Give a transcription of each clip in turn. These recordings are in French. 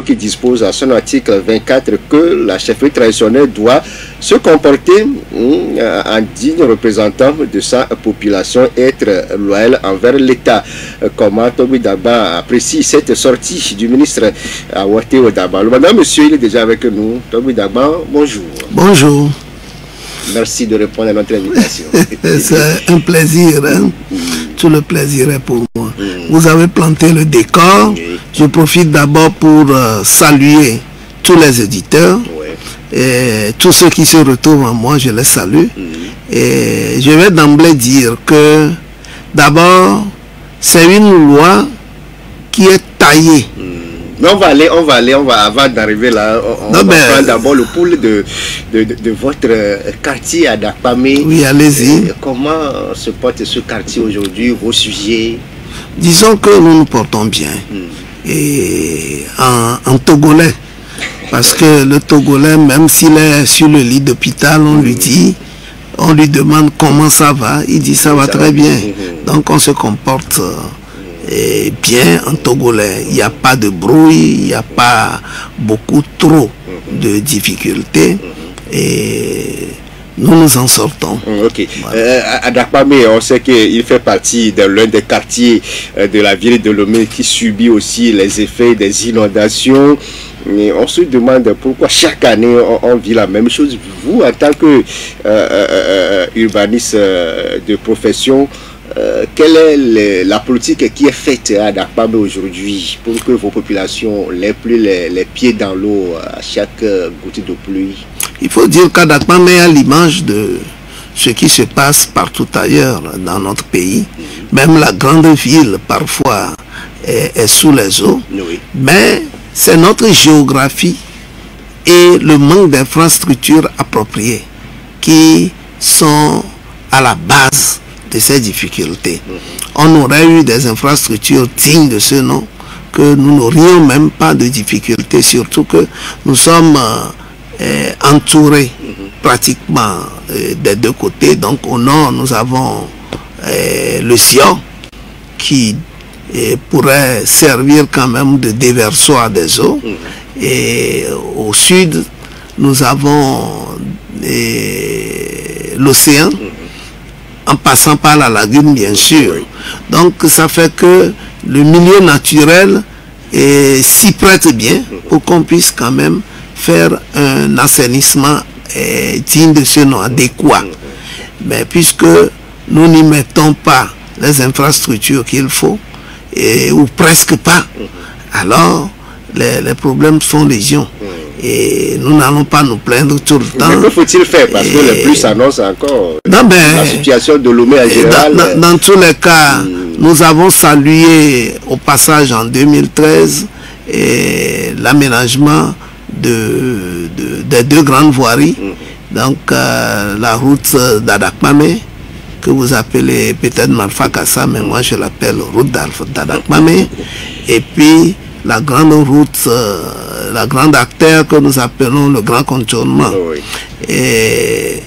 qui dispose à son article 24 que la chefferie traditionnelle doit se comporter en digne représentant de sa population, être loyal envers l'État. Comment Toby Daba apprécie cette sortie du ministre Awate Daba? Madame, monsieur, il est déjà avec nous. Toby Daba, bonjour. Bonjour. Merci de répondre à notre invitation. C'est un plaisir, hein? Tout le plaisir est pour moi. Vous avez planté le décor. Je profite d'abord pour saluer tous les éditeurs et tous ceux qui se retrouvent en moi, je les salue. Et je vais d'emblée dire que d'abord, c'est une loi qui est taillée. Mais on va avant d'arriver là, on va prendre d'abord le pouls de votre quartier à Dakpamé. Oui, allez-y. Comment se porte ce quartier aujourd'hui, vos sujets? Disons que nous nous portons bien. Et en togolais. Parce que le togolais, même s'il est sur le lit d'hôpital, on lui dit, on lui demande comment ça va. Il dit ça va très bien. Donc on se comporte bien en togolais. Il n'y a pas de bruit, il n'y a pas beaucoup trop de difficultés et nous nous en sortons. Ok. À Dakpamé, on sait qu'il fait partie de l'un des quartiers de la ville de Lomé qui subit aussi les effets des inondations. Et on se demande pourquoi chaque année on vit la même chose. Vous, en tant que urbaniste de profession, quelle est la politique qui est faite à Dakpamé aujourd'hui pour que vos populations n'aient plus les pieds dans l'eau à chaque goutte de pluie? Il faut dire qu'à Dakpamé, à l'image de ce qui se passe partout ailleurs dans notre pays, même la grande ville parfois est sous les eaux, mais c'est notre géographie et le manque d'infrastructures appropriées qui sont à la base de ces difficultés. On aurait eu des infrastructures dignes de ce nom que nous n'aurions même pas de difficultés, surtout que nous sommes entourés pratiquement des deux côtés. Donc au nord, nous avons le Sion qui pourrait servir quand même de déversoir des eaux. Et au sud, nous avons l'océan, en passant par la lagune bien sûr. Donc ça fait que le milieu naturel s'y prête bien pour qu'on puisse quand même faire un assainissement digne de ce nom, adéquat. Mais puisque nous n'y mettons pas les infrastructures qu'il faut, ou presque pas, alors les problèmes sont légion. Et nous n'allons pas nous plaindre tout le temps. Mais que faut-il faire? Parce que le plus s'annonce encore. La situation de Lomé en général. Dans tous les cas, nous avons salué au passage en 2013 l'aménagement des deux grandes voiries. Donc la route d'Adakpamé, que vous appelez peut-être Malfakassa, mais moi je l'appelle route d'Adakpamé. Et puis la grande route, la grande artère que nous appelons le grand contournement. Et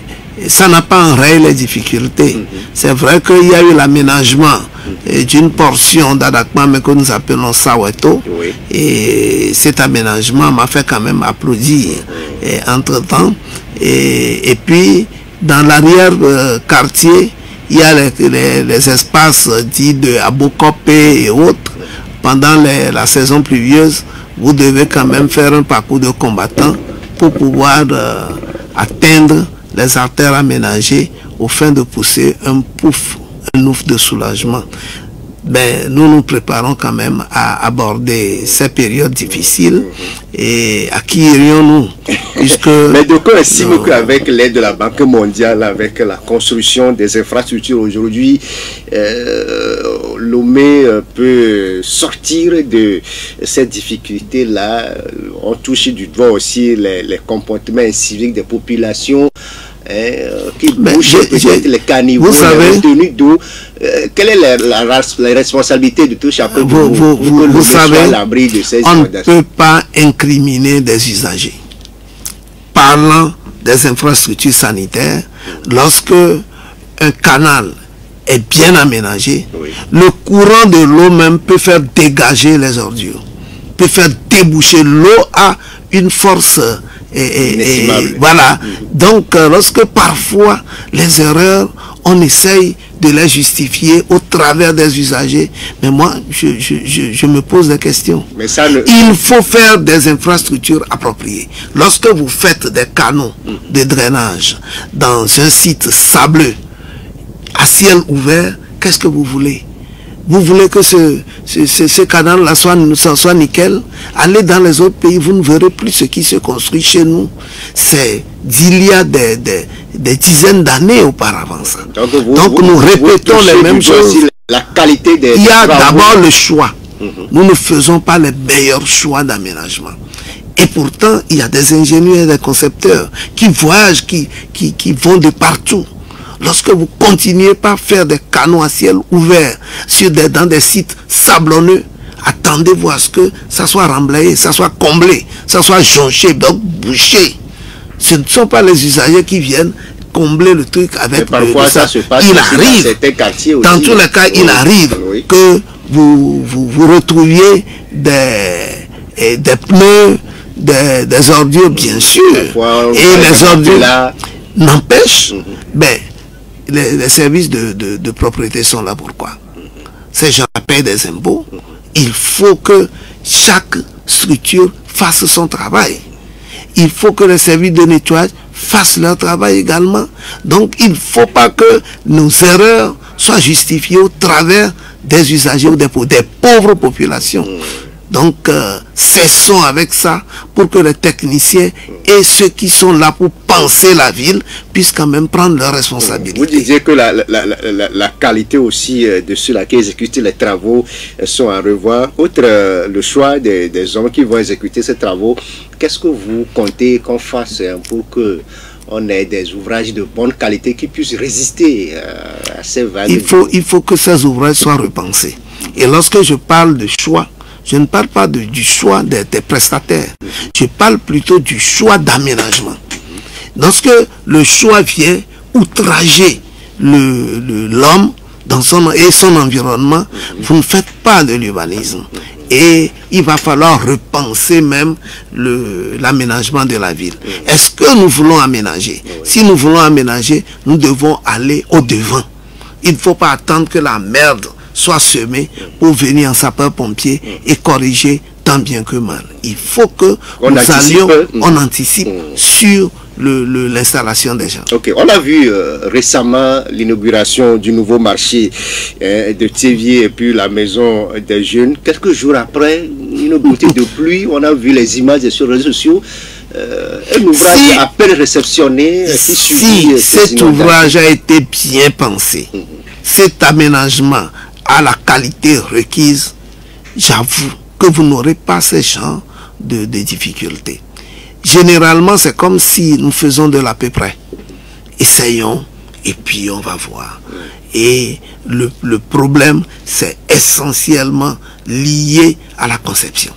ça n'a pas enrayé les difficultés. C'est vrai qu'il y a eu l'aménagement d'une portion d'Adakpamé que nous appelons Saweto. Et cet aménagement m'a fait quand même applaudir entre-temps. Et puis, dans l'arrière-quartier, il y a les espaces dits de Abokopé et autres. Pendant la saison pluvieuse, vous devez quand même faire un parcours de combattant pour pouvoir atteindre les artères aménagées au fin de pousser un pouf, un ouf de soulagement. Ben, nous nous préparons quand même à aborder ces périodes difficiles. Et à qui irions-nous? Mais de quoi estime qu'avec l'aide de la Banque mondiale, avec la construction des infrastructures aujourd'hui, Lomé peut sortir de ces difficultés-là? On touche du doigt aussi les comportements civiques des populations. Qui bouchent peut-être les caniveaux, les retenues d'eau. Quelle est la responsabilité de tout chacun? Vous savez, on ne peut pas incriminer des usagers. Parlant des infrastructures sanitaires, lorsque un canal est bien aménagé, le courant de l'eau même peut faire dégager les ordures. peut faire déboucher l'eau à une force voilà. Donc lorsque parfois les erreurs, on essaye de les justifier au travers des usagers, mais moi je me pose des questions. Mais ça il faut faire des infrastructures appropriées. Lorsque vous faites des canaux de drainage dans un site sableux à ciel ouvert, qu'est-ce que vous voulez? Vous voulez que ce canal-là soit nickel? Allez dans les autres pays, vous ne verrez plus ce qui se construit chez nous. C'est d'il y a des dizaines d'années auparavant. Ça. Donc nous répétons les mêmes choses. La qualité des Il y a d'abord le choix. Nous ne faisons pas les meilleurs choix d'aménagement. Et pourtant, il y a des ingénieurs et des concepteurs qui voyagent, qui vont de partout. Lorsque vous continuez par faire des canaux à ciel ouvert dans des sites sablonneux, attendez-vous à ce que ça soit remblayé, ça soit comblé, ça soit jonché, donc bouché. Ce ne sont pas les usagers qui viennent combler le truc avec parfois ça se passe il arrive, dans certains quartiers aussi. Dans tous les cas, il arrive que vous retrouviez des pneus, des ordures, bien sûr. Et les ordures n'empêchent, les services de propriété sont là pourquoi? Ces gens payent des impôts. Il faut que chaque structure fasse son travail. Il faut que les services de nettoyage fassent leur travail également. Donc il ne faut pas que nos erreurs soient justifiées au travers des usagers ou des pauvres populations. Donc, cessons avec ça pour que les techniciens et ceux qui sont là pour penser la ville puissent quand même prendre leurs responsabilités. Vous disiez que la qualité aussi de ceux-là qui exécutent les travaux sont à revoir. Outre le choix des hommes qui vont exécuter ces travaux, qu'est-ce que vous comptez qu'on fasse pour que on ait des ouvrages de bonne qualité qui puissent résister à ces vagues? Il faut que ces ouvrages soient repensés. Et lorsque je parle de choix, je ne parle pas du choix des prestataires. Je parle plutôt du choix d'aménagement. Lorsque le choix vient outrager l'homme et son environnement, vous ne faites pas de l'urbanisme. Et il va falloir repenser même l'aménagement de la ville. Est-ce que nous voulons aménager? Si nous voulons aménager, nous devons aller au-devant. Il ne faut pas attendre que la merde soit semé pour venir en sapeur-pompier et corriger tant bien que mal. Il faut que on anticipe sur l'installation des gens. Ok, on a vu récemment l'inauguration du nouveau marché de Théviers et puis la maison des jeunes. Quelques jours après, une bouteille de pluie, on a vu les images sur les réseaux sociaux. Un ouvrage à peine réceptionné. Si cet ouvrage a été bien pensé, cet aménagement à la qualité requise, j'avoue que vous n'aurez pas ces genres de difficultés. Généralement, c'est comme si nous faisons de l'à peu près. Essayons et puis on va voir. Et le problème, c'est essentiellement lié à la conception.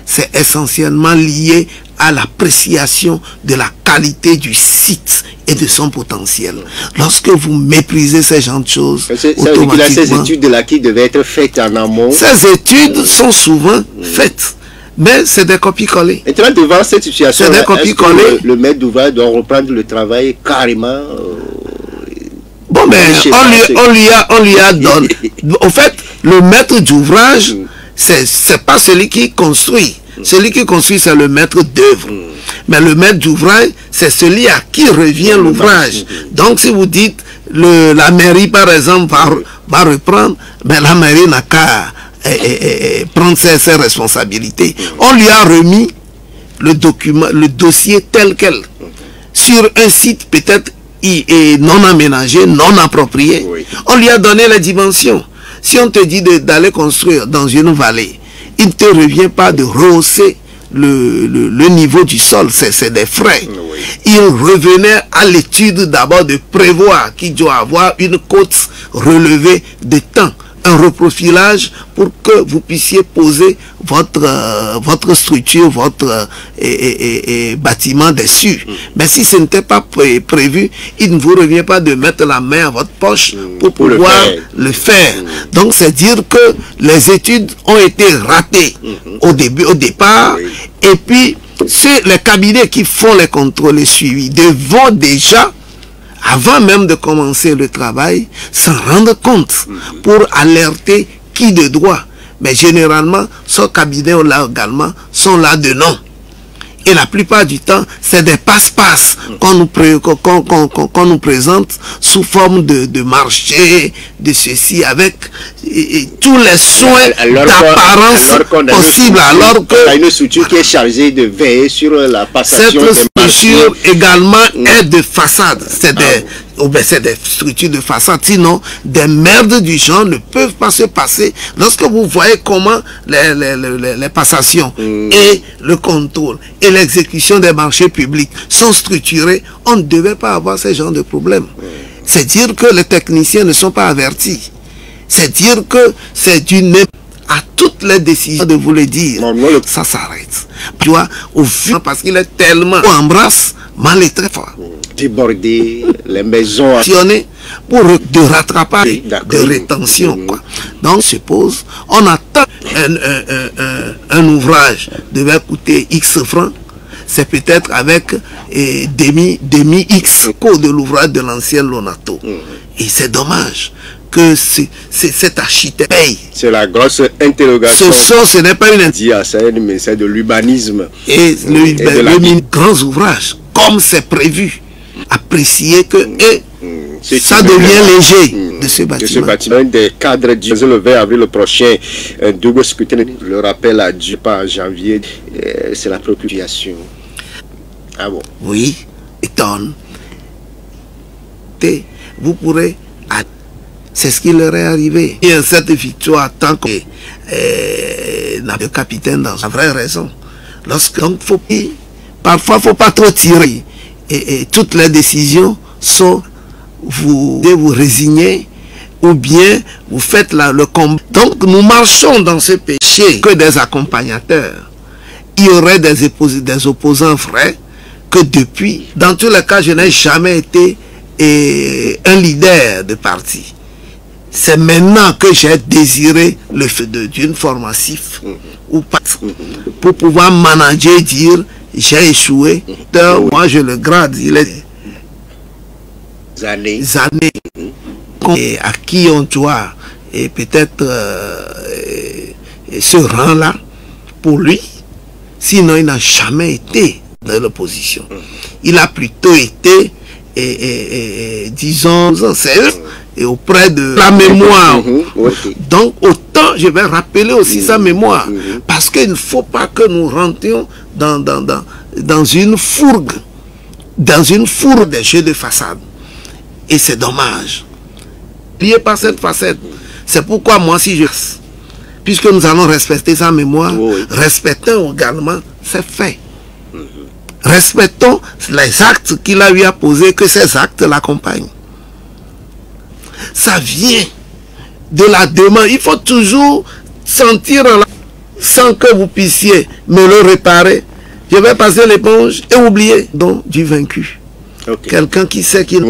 C'est essentiellement lié à l'appréciation de la qualité du site et de son potentiel. Lorsque vous méprisez ces genres de choses, automatiquement, ces études-là qui devaient être faites en amont. Ces études sont souvent faites, mais c'est des copies-collées. Et là, devant cette situation, le maître d'ouvrage doit reprendre le travail carrément. Bon, mais on lui a donné. Au fait, le maître d'ouvrage, c'est pas celui qui construit. Celui qui construit, c'est le maître d'œuvre. Mais le maître d'ouvrage, c'est celui à qui revient l'ouvrage. Donc, si vous dites, la mairie, par exemple, va reprendre, mais la mairie n'a qu'à prendre ses responsabilités. On lui a remis le dossier tel quel, sur un site peut-être non aménagé, non approprié. On lui a donné les dimensions. Si on te dit d'aller construire dans une vallée, il ne te revient pas de rehausser le niveau du sol, c'est des frais. Il revenait à l'étude d'abord de prévoir qu'il doit avoir une côte relevée de temps, un reprofilage pour que vous puissiez poser votre structure, votre bâtiment dessus. Mais si ce n'était pas prévu, il ne vous revient pas de mettre la main à votre poche pour pouvoir le faire. Donc c'est dire que les études ont été ratées au départ, et puis les cabinets qui font les contrôles et suivis devront déjà, avant même de commencer le travail, s'en rendre compte pour alerter qui de droit. Mais généralement, ce cabinet-là également sont là de nom. Et la plupart du temps, c'est des passe-passe qu'on nous présente sous forme de marché, de ceci, avec tous les soins d'apparence possibles. Alors que il y a une structure qui est chargée de veiller sur la passation des marchés. Cette structure également est de façade. C'est des structures de façade. Sinon, des merdes du genre ne peuvent pas se passer. Lorsque vous voyez comment les passations et le contrôle et l'exécution des marchés publics sont structurés, on ne devait pas avoir ce genre de problème. C'est dire que les techniciens ne sont pas avertis. C'est dire que c'est d'une à toutes les décisions de vous le dire. Ça s'arrête. Tu vois, au fur parce qu'il est tellement on embrasse mal et très fort. Déborder les maisons pour de rattrapage, de rétention. Quoi. Donc se pose, on attend un ouvrage devait coûter X francs, c'est peut-être avec demi X coût de l'ouvrage de l'ancienne Lonato. Et c'est dommage que cet architecte paye. C'est la grosse interrogation. Ce n'est pas une c'est le ministère de l'urbanisme. Et le grand ouvrage, comme c'est prévu, apprécier que ça devient léger de ce bâtiment. Des cadres du le 20 avril prochain, un double scrutin, le rappel à Dieu pas en janvier, c'est la préoccupation. Ah bon? Oui, étonne. Vous pourrez, c'est ce qui leur est arrivé. Et cette victoire, tant que le capitaine dans la vraie raison. Donc, parfois, il ne faut pas trop tirer. Et toutes les décisions sont vous résigner ou bien vous faites le combat. Donc nous marchons dans ce péché que des accompagnateurs. Il y aurait des opposants vrais que depuis, dans tous les cas, je n'ai jamais été un leader de parti. C'est maintenant que j'ai désiré le fait d'une formatif ou pas pour pouvoir manager, dire j'ai échoué. Moi je le grade, il est années et à qui on doit et peut-être ce rang là pour lui, sinon il n'a jamais été dans l'opposition. Il a plutôt été disons et auprès de la mémoire. Donc autant je vais rappeler aussi sa mémoire, parce qu'il ne faut pas que nous rentrions dans une fourgue des jeux de façade. Et c'est dommage. N'oubliez pas cette facette. C'est pourquoi moi, si puisque nous allons respecter sa mémoire, respectons également ses faits. Respectons les actes qu'il a eu à poser, que ces actes l'accompagnent. Ça vient de la demande. Il faut toujours sentir sans que vous puissiez me le réparer. Je vais passer l'éponge et oublier donc du vaincu. Quelqu'un qui sait qu'il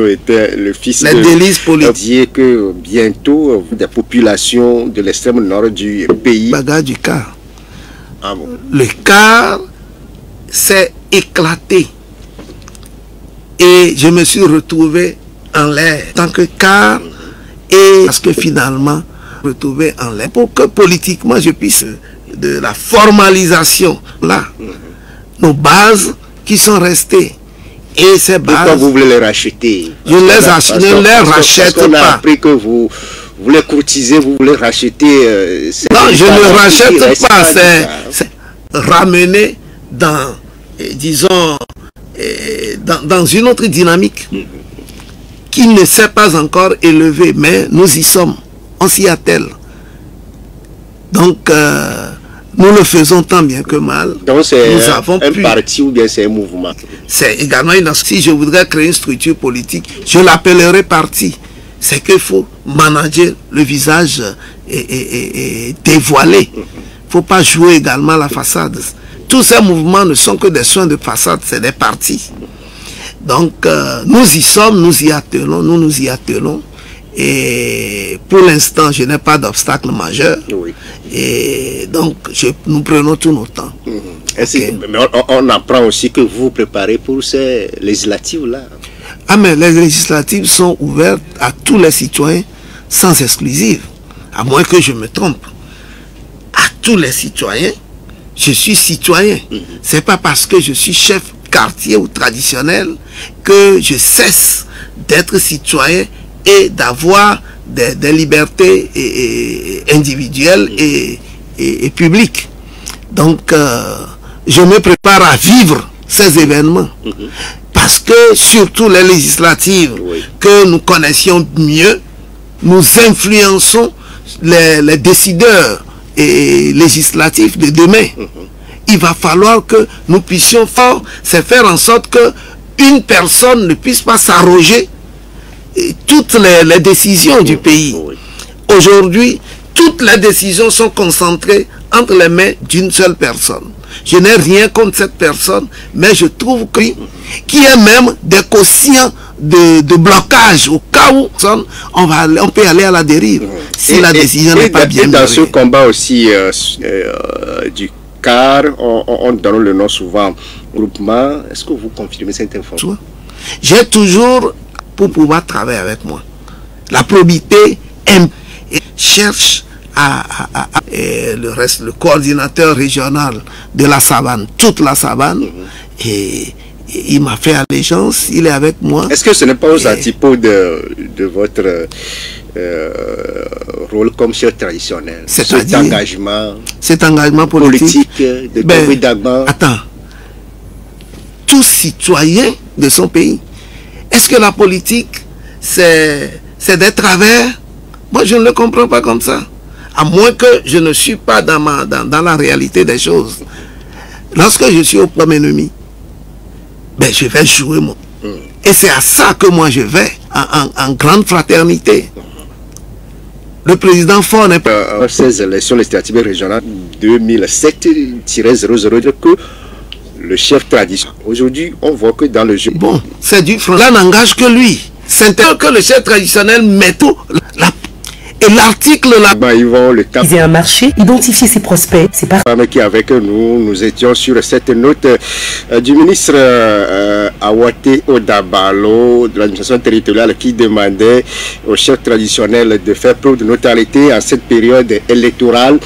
était le fils les délices politiques. Dit que bientôt des populations de l'extrême nord du pays. Bagarre du car. Ah bon. Le car s'est éclaté et je me suis retrouvé en l'air en tant que car et parce que finalement retrouvé en l'air pour que politiquement je puisse de la formalisation là nos bases qui sont restées. Et ces bases, pourquoi vous voulez les racheter? Je ne les rachète pas. On a appris que vous les courtisez, vous voulez racheter. Non, je ne rachète pas. C'est ramener dans, disons, dans une autre dynamique qui ne s'est pas encore élevée, mais nous y sommes. On s'y attelle. Donc, nous le faisons tant bien que mal. Donc c'est un parti ou bien c'est un mouvement? C'est également si je voudrais créer une structure politique, je l'appellerai parti. c'est qu'il faut manager le visage et dévoiler. Il ne faut pas jouer également la façade. Tous ces mouvements ne sont que des soins de façade, c'est des partis. Donc, nous y sommes, nous y attelons, nous y attelons. Et pour l'instant, je n'ai pas d'obstacle majeur. Oui. Et donc, nous prenons tout notre temps. Okay. Mais on apprend aussi que vous vous préparez pour ces législatives-là. Ah, mais les législatives sont ouvertes à tous les citoyens sans exclusive. À moins que je me trompe. À tous les citoyens, je suis citoyen. C'est pas parce que je suis chef quartier ou traditionnel que je cesse d'être citoyen et d'avoir des libertés individuelles et publiques. Donc, je me prépare à vivre ces événements. Parce que, surtout les législatives que nous connaissions mieux, nous influençons les décideurs législatifs de demain. Il va falloir que nous puissions faire en sorte que une personne ne puisse pas s'arroger toutes les décisions du pays. Aujourd'hui, toutes les décisions sont concentrées entre les mains d'une seule personne. Je n'ai rien contre cette personne, mais je trouve qu'il y a même des quotients de blocage au cas où on peut aller à la dérive si la décision n'est pas bien dans ce combat aussi du CAR, on donne le nom souvent groupement. Est-ce que vous confirmez cette information? J'ai toujours, pour pouvoir travailler avec moi, la probité cherche et le reste, le coordinateur régional de la savane, toute la savane, et il m'a fait allégeance, il est avec moi. Est-ce que ce n'est pas aux antipodes de votre rôle comme chef traditionnel? Cet engagement politique de David Dagba. Attends, tout citoyen de son pays. Est-ce que la politique, c'est des travers? Moi, je ne le comprends pas comme ça. À moins que je ne suis pas dans la réalité des choses. Lorsque je suis au premier ennemi, ben, je vais jouer mon... Et c'est à ça que moi je vais, en grande fraternité. Le président Faure n'est pas... Ces élections législatives régionales 2007-00 que le chef traditionnel. Aujourd'hui, on voit que dans le jeu... Bon, c'est du front. Là n'engage que lui. C'est que le chef traditionnel met tout... Et l'article là... Ils vont le temps. Viser un marché, identifier ses prospects, c'est pas... Qui avec nous étions sur cette note du ministre Awate Odabalo de l'administration territoriale qui demandait aux chefs traditionnels de faire preuve de neutralité en cette période électorale.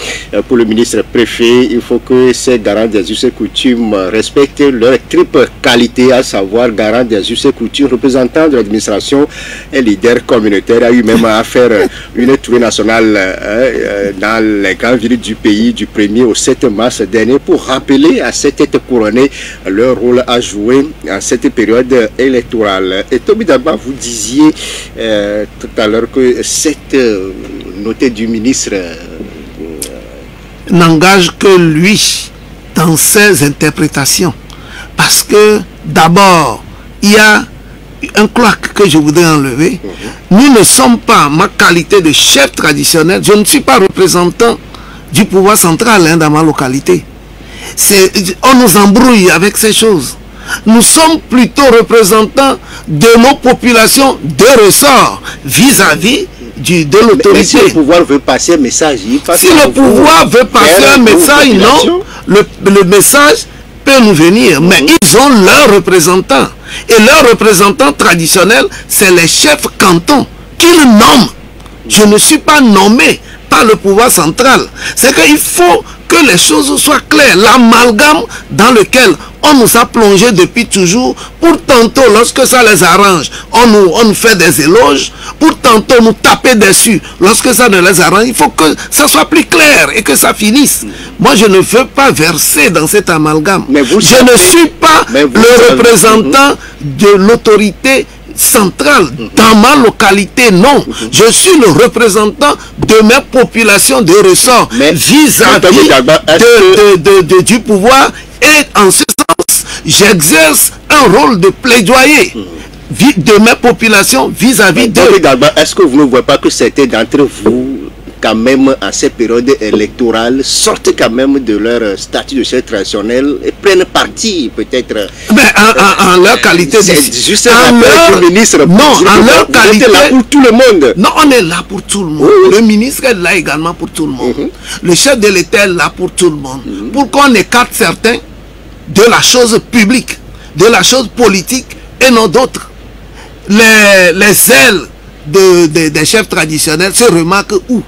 Pour le ministre préfet, il faut que ces garants des us et coutumes respectent leur triple qualité, à savoir garant des us et coutumes, représentant de l'administration et leader communautaire, a eu même à faire une tournée nationale dans les grandes villes du pays du 1er au 7 mars dernier pour rappeler à ces têtes couronnées leur rôle à jouer en cette période électorale. Et Toby Dagba, vous disiez tout à l'heure que cette notée du ministre n'engage que lui dans ses interprétations. Parce que d'abord, il y a un cloaque que je voudrais enlever. Nous ne sommes pas, ma qualité de chef traditionnel, je ne suis pas représentant du pouvoir central dans ma localité. On nous embrouille avec ces choses. Nous sommes plutôt représentants de nos populations de ressort vis-à-vis de l'autorité. Mais si le pouvoir veut passer un message, si le pouvoir veut passer un message, non, le message peut nous venir, mais ils ont leurs représentants. Et leurs représentants traditionnels, c'est les chefs cantons qu'ils nomment. Je ne suis pas nommé par le pouvoir central. C'est qu'il faut que les choses soient claires. L'amalgame dans lequel on nous a plongé depuis toujours, pour tantôt, lorsque ça les arrange, on nous fait des éloges, pour tantôt nous taper dessus, lorsque ça ne les arrange, il faut que ça soit plus clair et que ça finisse. Moi, je ne veux pas verser dans cet amalgame. Je ne suis pas le représentant de l'autorité centrale dans ma localité, non. Je suis le représentant de mes populations de ressort vis-à-vis du pouvoir, et en ce sens j'exerce un rôle de plaidoyer de mes populations vis-à-vis d'eux. Est-ce que vous ne voyez pas que certains d'entre vous, quand même, à cette période électorale, sortent quand même de leur statut de chef traditionnel et prennent parti, peut-être... en leur qualité de ministre. Non, en leur qualité... Vous êtes là pour tout le monde. Non, on est là pour tout le monde. Le ministre est là également pour tout le monde. Le chef de l'État est là pour tout le monde. Pour qu'on écarte certains de la chose publique, de la chose politique et non d'autres. Les ailes des chefs traditionnels se remarquent où?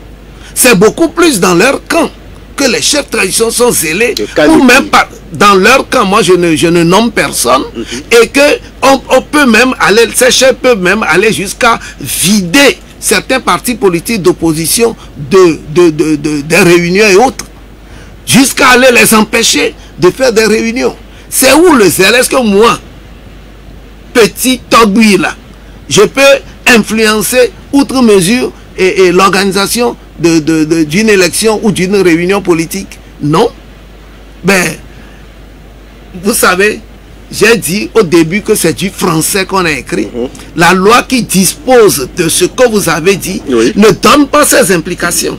C'est beaucoup plus dans leur camp que les chefs traditionnels sont zélés, ou même pas dans leur camp. Moi, je ne nomme personne, et que on peut même aller, ces chefs peuvent même aller jusqu'à vider certains partis politiques d'opposition des réunions et autres, jusqu'à aller les empêcher de faire des réunions. C'est où le zèle? Est-ce que moi, petit Togui là, je peux influencer outre mesure et l'organisation d'une élection ou d'une réunion politique? Non. Ben, vous savez, j'ai dit au début que c'est du français qu'on a écrit. La loi qui dispose de ce que vous avez dit ne donne pas ces implications.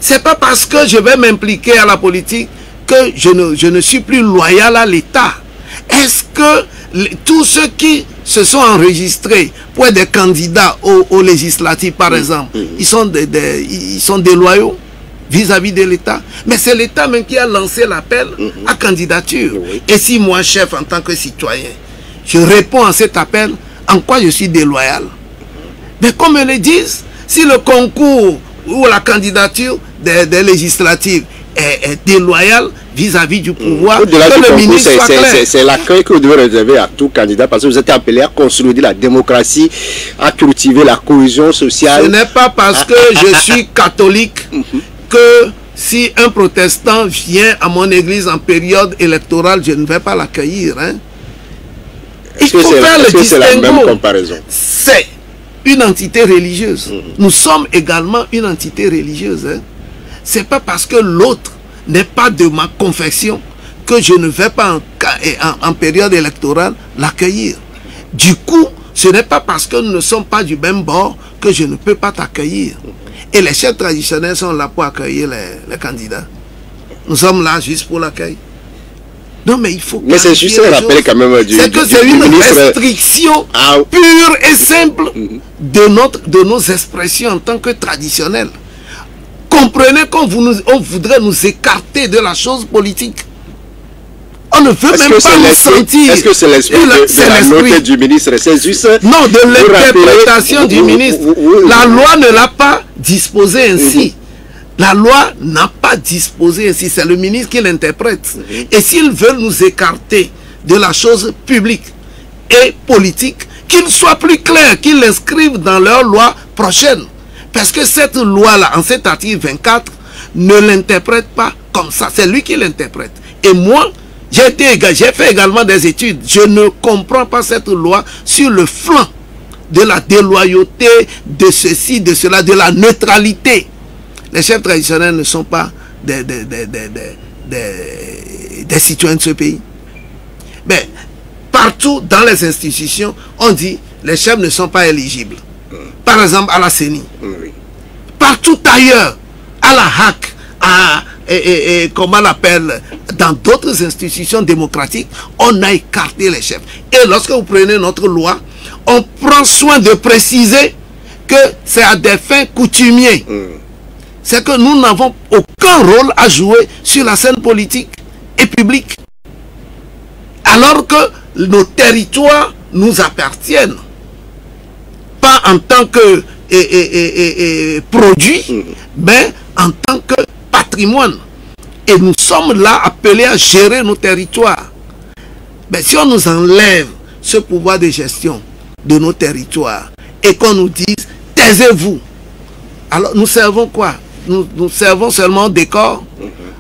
C'est pas parce que je vais m'impliquer à la politique que je ne suis plus loyal à l'État. Est-ce que tous ceux qui se sont enregistrés pour être des candidats aux législatives, par exemple, ils sont déloyaux vis-à-vis de l'État? Mais c'est l'État même qui a lancé l'appel à candidature. Et si moi, chef, en tant que citoyen, je réponds à cet appel, en quoi je suis déloyal? Mais comme ils le disent, si le concours ou la candidature des législatives est déloyal vis-à-vis du pouvoir, que le ministre soit clair. C'est l'accueil que vous devez réserver à tout candidat, parce que vous êtes appelé à consolider la démocratie, à cultiver la cohésion sociale. Ce n'est pas parce que je suis catholique que si un protestant vient à mon église en période électorale, je ne vais pas l'accueillir. Hein. Il faut faire le distinguo. C'est la même comparaison. C'est une entité religieuse. Nous sommes également une entité religieuse. Hein. C'est pas parce que l'autre n'est pas de ma confession que je ne vais pas en période électorale l'accueillir. Du coup, ce n'est pas parce que nous ne sommes pas du même bord que je ne peux pas t'accueillir. Et les chefs traditionnels sont là pour accueillir les candidats. Nous sommes là juste pour l'accueil. Non, mais il faut... Mais c'est juste un rappel quand même du... C'est que c'est une restriction pure et simple de nos expressions en tant que traditionnels. Comprenez qu'on voudrait nous écarter de la chose politique. On ne veut même pas nous sentir. Est-ce que c'est l'esprit de la note du ministre? C'est juste... Non, de l'interprétation du ministre. La loi ne l'a pas disposé ainsi. La loi n'a pas disposé ainsi. C'est le ministre qui l'interprète. Et s'ils veulent nous écarter de la chose publique et politique, qu'ils soient plus clairs, qu'ils l'inscrivent dans leur loi prochaine. Parce que cette loi-là, en cet article 24, ne l'interprète pas comme ça. C'est lui qui l'interprète. Et moi, j'ai fait également des études. Je ne comprends pas cette loi sur le flanc de la déloyauté, de ceci, de cela, de la neutralité. Les chefs traditionnels ne sont pas des citoyens de ce pays. Mais partout dans les institutions, on dit les chefs ne sont pas éligibles. Par exemple, à la CENI. Partout ailleurs, à la HAC, comment on l'appelle, dans d'autres institutions démocratiques, on a écarté les chefs. Et lorsque vous prenez notre loi, on prend soin de préciser que c'est à des fins coutumières. C'est que nous n'avons aucun rôle à jouer sur la scène politique et publique. Alors que nos territoires nous appartiennent. Pas en tant que produit, mais en tant que patrimoine. Et nous sommes là appelés à gérer nos territoires. Mais si on nous enlève ce pouvoir de gestion de nos territoires et qu'on nous dise taisez-vous, alors nous servons quoi? Nous servons seulement des corps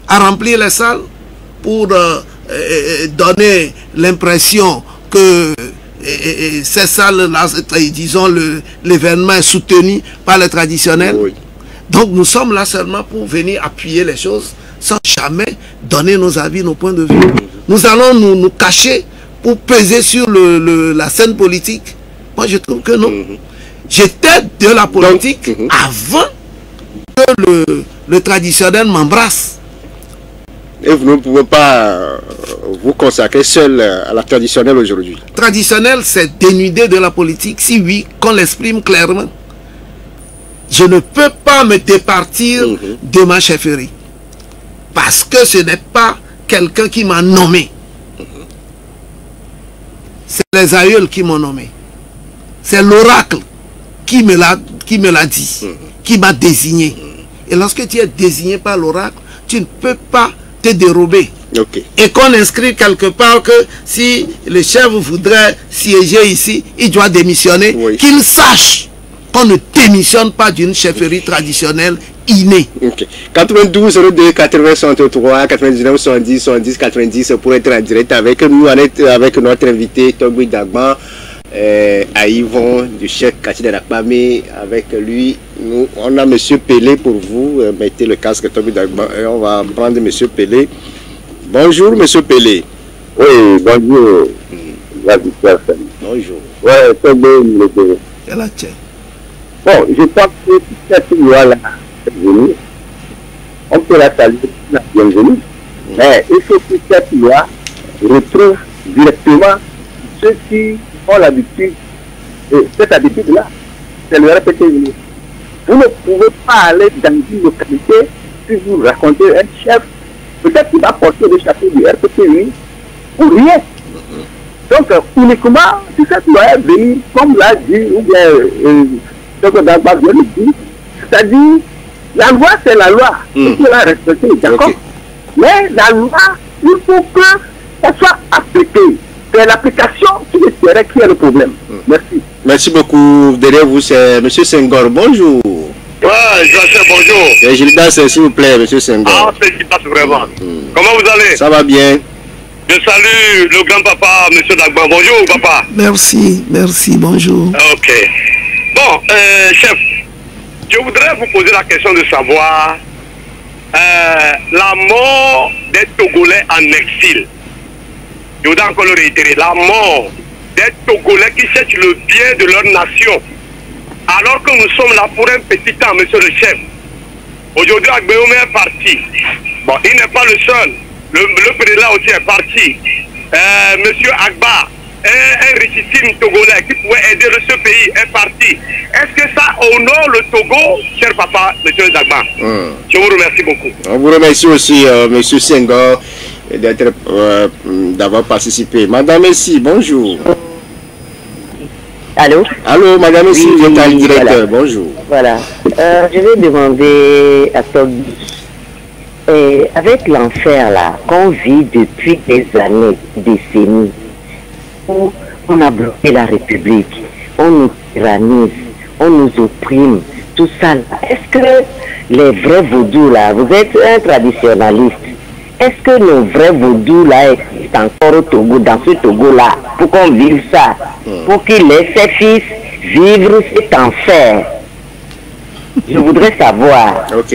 à remplir les salles pour donner l'impression que ces salles-là, disons, l'événement est soutenu par les traditionnels. Donc nous sommes là seulement pour venir appuyer les choses sans jamais donner nos avis, nos points de vue. Nous allons nous cacher pour peser sur la scène politique Moi, je trouve que non. J'étais de la politique avant que le traditionnel m'embrasse. Et vous ne pouvez pas vous consacrer seul à la traditionnelle aujourd'hui. Traditionnel, c'est dénudé de la politique. Si oui, qu'on l'exprime clairement. Je ne peux pas me départir de ma chefferie. Parce que ce n'est pas quelqu'un qui m'a nommé. C'est les aïeuls qui m'ont nommé. C'est l'oracle qui me l'a dit, qui m'a désigné. Et lorsque tu es désigné par l'oracle, tu ne peux pas te dérober. Et qu'on inscrit quelque part que si le chef voudrait siéger ici, il doit démissionner. Qu'il sache qu'on ne démissionne pas d'une chefferie traditionnelle innée. 92 02 80 63 99 70 70 90 pour être en direct avec nous, avec notre invité Togui Dagban, à Yvon du chef quartier de Dakpamé. Avec lui, nous, on a M. Pelé pour vous. Mettez le casque Togui Dagban et on va prendre M. Pelé. Bonjour M. Pelé. Oui, bonjour. Bonjour. Ouais, c'est bon. Bon, je pense que cette loi-là est venue. On peut la saluer, la bienvenue. Mais il faut que cette loi retrouve directement ceux qui ont l'habitude, cette habitude-là, c'est le RPTU. Vous ne pouvez pas aller dans une localité si vous racontez un chef, peut-être qu'il va porter le chapeau du RPTU ou rien. Donc, uniquement, si cette loi est venue, comme l'a dit, ou bien, c'est-à-dire, la loi, c'est la loi. Il faut la respecter, d'accord? Mais la loi, il faut que ça soit appliqué. C'est l'application qui est le Merci. Merci beaucoup. Derrière vous, c'est M. Senghor. Bonjour. Ouais, Jacques, bonjour. Et Gildas, s'il vous plaît, M. Senghor. Ah, c'est Gildas, vraiment. Comment vous allez? Ça va bien. Je salue le grand-papa, M. Dagban. Bonjour, papa. Merci, merci, bonjour. Ok. Bon, chef, je voudrais vous poser la question de savoir la mort des Togolais en exil. Je voudrais encore le réitérer. La mort des Togolais qui cherchent le bien de leur nation. Alors que nous sommes là pour un petit temps, monsieur le chef. Aujourd'hui, Agbéome est parti. Bon, il n'est pas le seul. Le président aussi est parti. Monsieur Agba, un richissime Togolais qui pouvait aider ce pays, est parti. Est-ce que ça honore le Togo, cher papa, monsieur Agba? Je vous remercie beaucoup. On vous remercie aussi, monsieur Senghor, d'avoir participé. Madame Messi, bonjour. Allô? Allô, madame Messi, vous êtes en direct. Voilà. Bonjour. Voilà. Je vais demander à Togui. Avec l'enfer là qu'on vit depuis des années, décennies, où on a bloqué la République, on nous tyrannise, on nous opprime, tout ça là. Est-ce que les vrais vaudous là, vous êtes un traditionnaliste, est-ce que nos vrais vaudous là existent encore au Togo, dans ce Togo là, pour qu'on vive ça, pour qu'il laisse ses fils vivre cet enfer? Je voudrais savoir. Ok.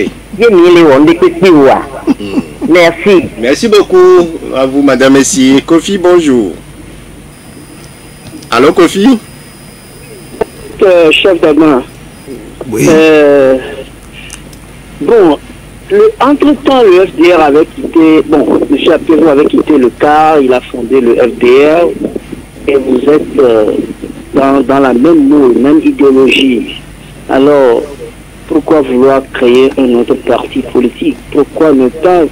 Merci. Merci beaucoup à vous, madame Messi. Kofi, bonjour. Allô, Kofi? Chef d'Admin. Oui. Bon, entre-temps, le FDR avait quitté, bon, M. Apéro avait quitté le CAR, il a fondé le FDR, et vous êtes dans la même idéologie. Alors, pourquoi vouloir créer un autre parti politique? Pourquoi ne pas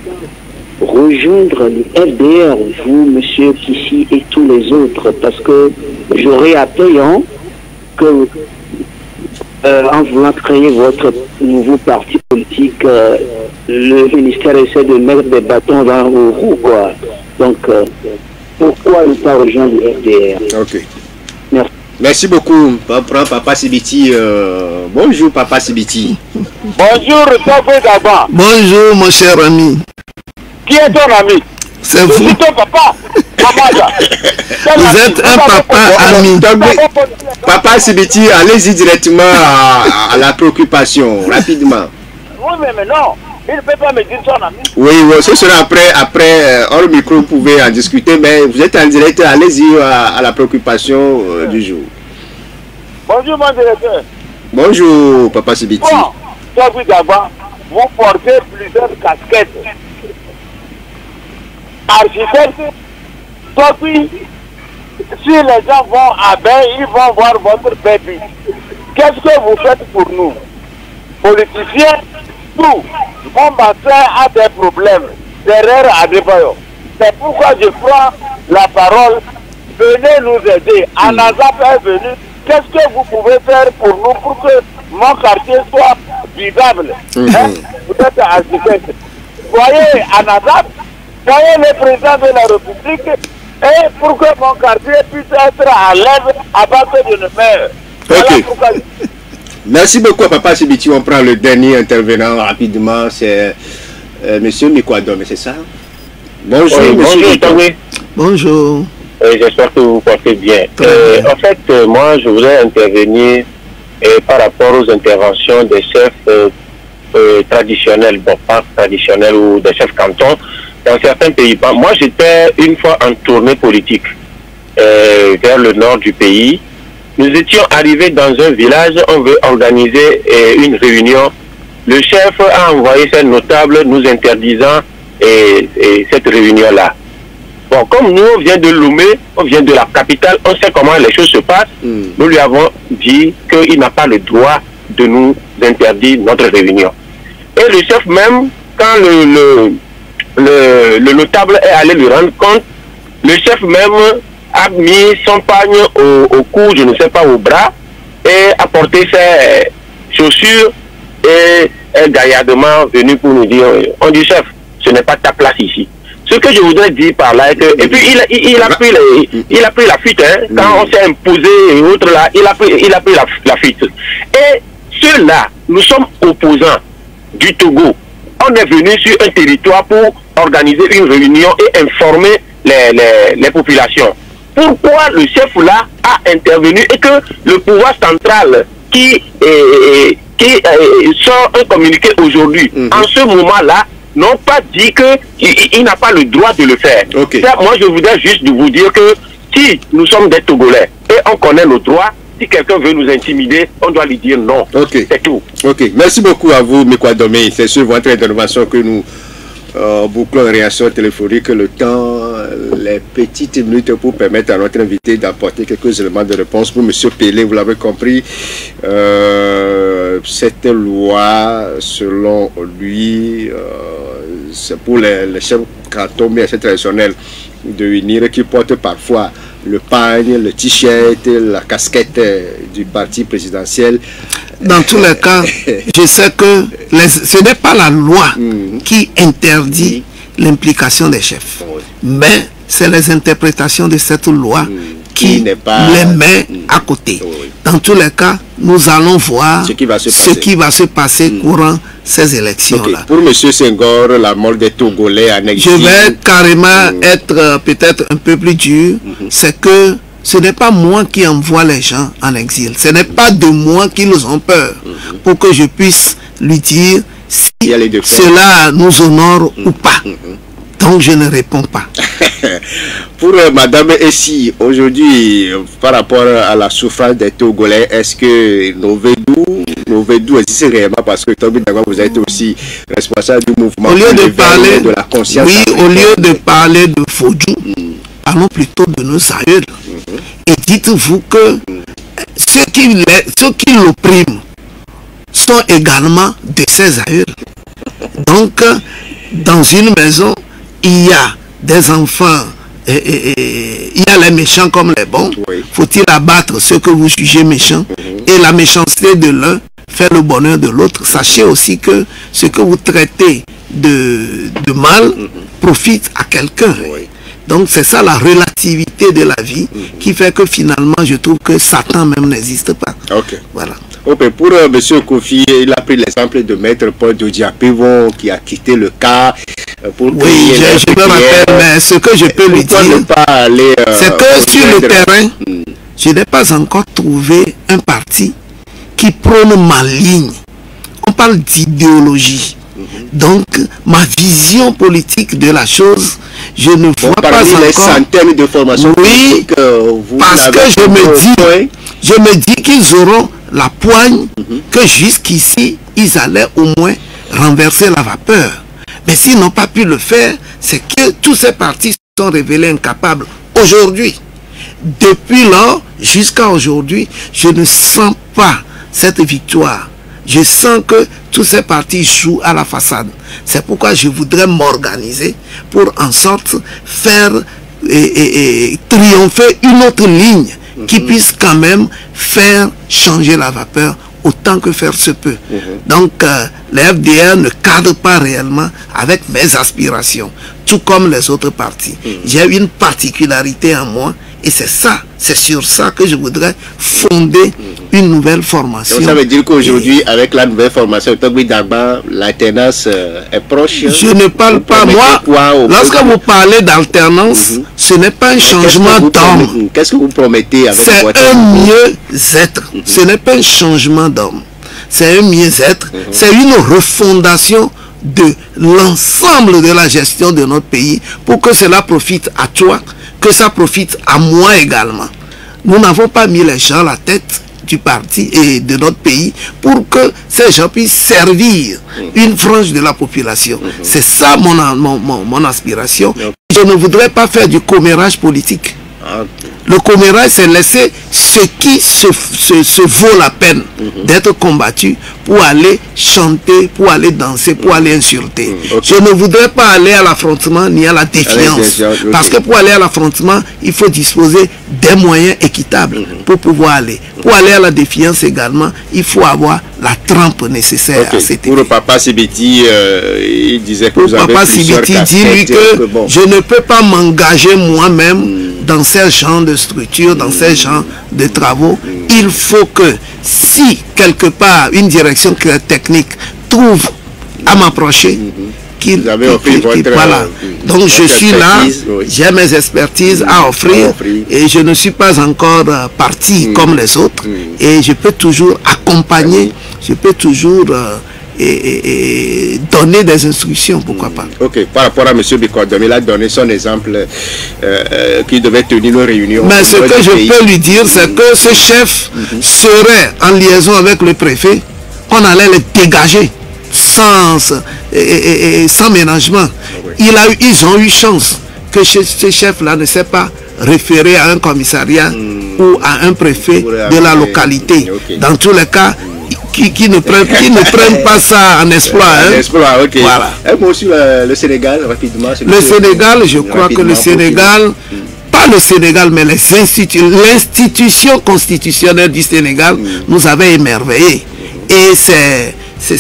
rejoindre le FDR, vous, monsieur Kissi et tous les autres? Parce que j'aurais appris que en voulant créer votre nouveau parti politique, le ministère essaie de mettre des bâtons dans vos roues, quoi. Donc, pourquoi ne pas rejoindre le FDR? Ok. Merci. Merci beaucoup, Papa Sibiti. Bonjour, Papa Sibiti. Bonjour, Togui Dagban. Bonjour, mon cher ami. Qui est ton ami? C'est vous. Je suis ton papa. Vous êtes un papa ami. Papa Sibiti, allez-y directement à la préoccupation, rapidement. Oui, mais non. Il ne peut pas me dire son ami. Oui, ce sera après, hors micro, vous pouvez en discuter, mais vous êtes en direct, allez-y à la préoccupation du jour. Bonjour, mon directeur. Bonjour, Papa Sibiti. Bon, Togui Dagba, vous portez plusieurs casquettes. Architecte, Togui, si les gens vont à Bain, ils vont voir votre bébé. Qu'est-ce que vous faites pour nous? Politiciens, tout. Mon bassin a des problèmes. Derrière Adebayo. C'est pourquoi je prends la parole. Venez nous aider. Anazap est venu. Qu'est-ce que vous pouvez faire pour nous pour que mon quartier soit vivable? Hein? Vous êtes architecte. Voyez Anazap, voyez le président de la République, et pour que mon quartier puisse être à l'aise à partir de le maire. Voilà pourquoi. Merci beaucoup, Papa Sibiti. On prend le dernier intervenant rapidement. C'est Monsieur Mikwadome, c'est ça? Bonjour, oui, Monsieur. Bonjour. Bonjour. J'espère que vous vous portez bien. En fait, moi, je voudrais intervenir par rapport aux interventions des chefs traditionnels, bon, pas traditionnels ou des chefs cantons, dans certains pays. Moi, j'étais une fois en tournée politique vers le nord du pays. Nous étions arrivés dans un village, on veut organiser une réunion. Le chef a envoyé ses notables nous interdisant cette réunion-là. Bon, comme nous, on vient de Lomé, on vient de la capitale, on sait comment les choses se passent. Nous lui avons dit qu'il n'a pas le droit de nous interdire notre réunion. Et le chef même, quand le notable est allé lui rendre compte, le chef même a mis son pagne au cou, je ne sais pas, au bras, et a porté ses chaussures et est gaillardement venu pour nous dire, on dit chef, ce n'est pas ta place ici. Ce que je voudrais dire par là est que, et puis il a pris la fuite, hein, quand on s'est imposé et autres là, il a pris la fuite. Et ceux-là, nous sommes opposants du Togo. On est venu sur un territoire pour organiser une réunion et informer les populations. Pourquoi le chef là a intervenu et que le pouvoir central qui sort un communiqué aujourd'hui, en ce moment-là, n'ont pas dit qu'il n'a pas le droit de le faire. Moi, je voudrais juste vous dire que si nous sommes des Togolais et on connaît nos droits, si quelqu'un veut nous intimider, on doit lui dire non. C'est tout. Merci beaucoup à vous, Mikwadome. C'est sur votre intervention que nous bouclons une réaction téléphonique. Le temps, les petites minutes pour permettre à notre invité d'apporter quelques éléments de réponse. Pour M. Pelé, vous l'avez compris, cette loi, selon lui, c'est pour les chefs cantons, mais c'est traditionnel de unir, qui portent parfois le pagne, le t-shirt, la casquette du parti présidentiel. Dans tous les cas, je sais que ce n'est pas la loi qui interdit l'implication des chefs, mais c'est les interprétations de cette loi qui les met à côté. Dans tous les cas, nous allons voir ce qui va se passer courant ces élections-là. Pour M. Senghor, la mort des Togolais en exil. Je vais carrément être peut-être un peu plus dur. C'est que ce n'est pas moi qui envoie les gens en exil. Ce n'est pas de moi qu'ils ont peur pour que je puisse lui dire si cela nous honore ou pas. Donc je ne réponds pas. Pour Madame Essi, aujourd'hui, par rapport à la souffrance des Togolais, est-ce que Novedou existe réellement? Parce que vous êtes aussi responsable du mouvement de la conscience. Oui, au lieu de parler de Fodjou, parlons plutôt de nos aïeux. Et dites-vous que ceux qui l'oppriment sont également de ses aïeux. Donc, dans une maison, il y a des enfants, il y a les méchants comme les bons. Faut-il abattre ceux que vous jugez méchants? Et la méchanceté de l'un fait le bonheur de l'autre. Sachez aussi que ce que vous traitez de mal profite à quelqu'un. Donc c'est ça la relativité de la vie qui fait que finalement je trouve que Satan même n'existe pas. Voilà. Pour M. Kofi, il a pris l'exemple de Maître Paul Dodiapivon qui a quitté le cas. Pour oui, je me rappelle, mais ce que je peux lui dire, c'est que sur le terrain, je n'ai pas encore trouvé un parti qui prône ma ligne. On parle d'idéologie. Donc, ma vision politique de la chose, je ne vois pas encore... les centaines de formations oui, parce que je me dis qu'ils auront la poigne que jusqu'ici, ils allaient au moins renverser la vapeur. Mais s'ils n'ont pas pu le faire, c'est que tous ces partis sont révélés incapables. Aujourd'hui, depuis lors jusqu'à aujourd'hui, je ne sens pas cette victoire. Je sens que tous ces partis jouent à la façade. C'est pourquoi je voudrais m'organiser pour en sorte faire triompher une autre ligne qui puisse quand même faire changer la vapeur autant que faire se peut. Donc, le FDR ne cadre pas réellement avec mes aspirations, tout comme les autres partis. J'ai une particularité en moi et c'est ça, c'est sur ça que je voudrais fonder une nouvelle formation. Donc ça veut dire qu'aujourd'hui, avec la nouvelle formation, l'alternance est proche. Je ne parle pas, moi, lorsque vous parlez d'alternance, ce n'est pas un changement d'homme. Qu'est-ce que vous promettez avec C'est un mieux-être. Ce n'est pas un changement d'homme. C'est un mieux-être. C'est une refondation de l'ensemble de la gestion de notre pays pour que cela profite à toi, que ça profite à moi également. Nous n'avons pas mis les gens à la tête du parti et de notre pays pour que ces gens puissent servir une frange de la population. C'est ça mon aspiration. Je ne voudrais pas faire du commérage politique. Le commérage, c'est laisser ce qui se vaut la peine d'être combattu pour aller chanter, pour aller danser, pour aller insulter. Je ne voudrais pas aller à l'affrontement ni à la défiance. Parce que pour aller à l'affrontement, il faut disposer des moyens équitables pour pouvoir aller. Pour aller à la défiance également, il faut avoir la trempe nécessaire à cette Pour le papa Sibiti, il disait que vous avez plusieurs casquettes. Dit lui que je ne peux pas m'engager moi-même dans ces genres de structures, dans ces genres de travaux. Il faut que si quelque part une direction technique trouve à m'approcher, voilà. Donc je suis là, j'ai mes expertises à offrir et je ne suis pas encore parti comme les autres et je peux toujours accompagner, je peux toujours et donner des instructions, pourquoi pas. Ok, par rapport à M. Bikoadom, il a donné son exemple qui devait tenir une réunion. Mais ce que je peux lui dire, c'est que ce chef serait en liaison avec le préfet, on allait les dégager sans ménagement. Ils ont eu chance que ce chef-là ne s'est pas référé à un commissariat ou à un préfet de la localité. Dans tous les cas, qui ne prennent pas ça en exploit. Ok. Voilà. Et moi aussi, le Sénégal, rapidement. Le Sénégal, je crois que le Sénégal, pas le Sénégal, mais l'institution constitutionnelle du Sénégal nous avait émerveillés. Et c'est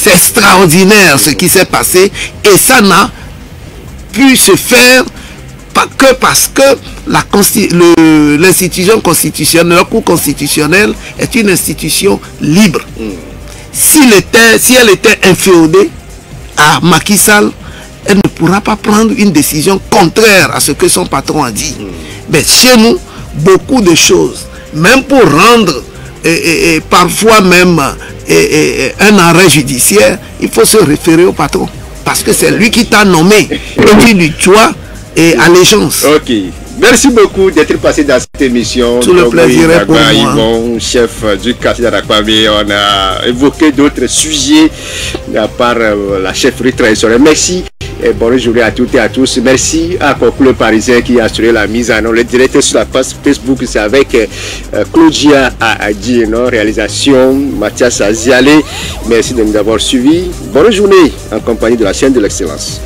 extraordinaire ce qui s'est passé. Et ça n'a pu se faire que parce que l'institution constitutionnelle, la Cour constitutionnelle est une institution libre. Si elle était inféodée à Macky Sall, elle ne pourra pas prendre une décision contraire à ce que son patron a dit. Mais chez nous, beaucoup de choses, même pour rendre et parfois même un arrêt judiciaire, il faut se référer au patron. Parce que c'est lui qui t'a nommé et qui lui doit allégeance. Ok. Merci beaucoup d'être passé dans cette émission. Tout le plaisir est pour moi. Yvon, chef du quartier d'Adakwame. On a évoqué d'autres sujets à part la chefferie traditionnelle. Merci et bonne journée à toutes et à tous. Merci à Conclure Parisien qui a assuré la mise en œuvre. Le direct sur la page Facebook, c'est avec Claudia Adi, réalisation Mathias Aziale. Merci de nous avoir suivis. Bonne journée en compagnie de la chaîne de l'excellence.